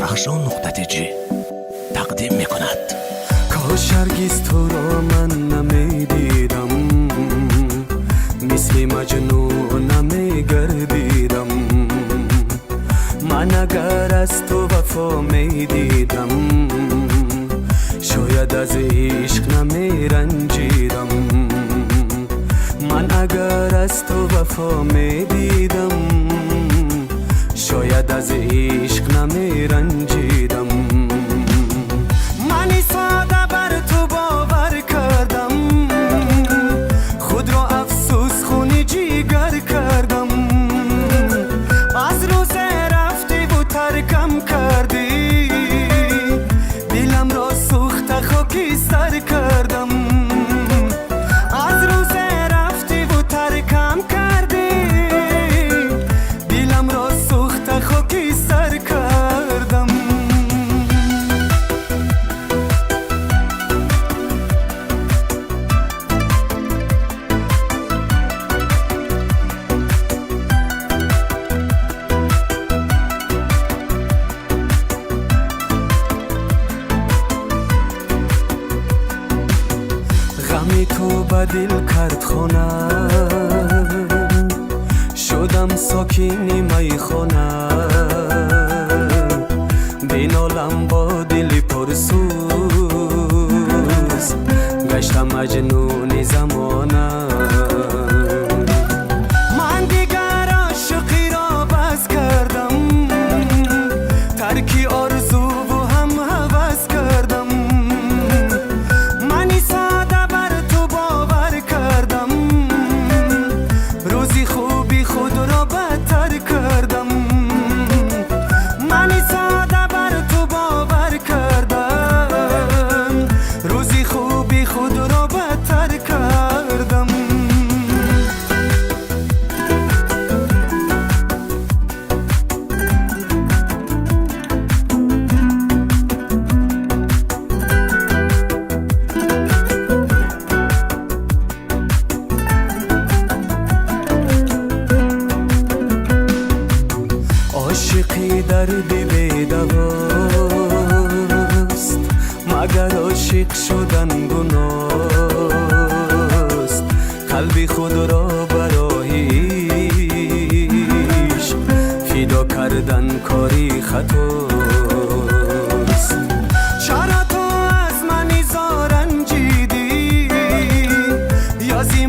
رهشان.ج تقدیم میکند. کاش هرگز تو را من نمیدیدم، مثل مجنون نمیگردیدم. من اگر از تو وفا میدیدم، شاید از عشق نمیرنجیدم. من اگر از تو وفا میدیدم، شاید از عشق نمیرنجیدم. من ساده بر تو باور کردم، خود را افسوس خونی جیگر کردم. از روز رفتی و ترکم کردی، دلم را سوخت خاکی سر کردم. از روز رفتی و ترکم کردی، دلم را سوخت خاکی سر کردم. غمی تو به دل کرد خانه، شدم ساکینی میخانه. بینالم با دلی پرسوز، گشتم مجنون زمانه. من دیگر عاشقی را بس کردم، ترکی آرزو و هم هوس کردم. منی ساده بر تو باور کردم، روزی خوبی خود را بدتر کردم. منی ساده بر تو باور کردم، روزی خوبی خود را بدتر کردم. عاشقی دردی بی‌دواست، مگر عاشق شدن گناهست. قلبی خود را برای عشق فدا کردن کاری خطاست. چرا تو از من رنجیدی، یا زی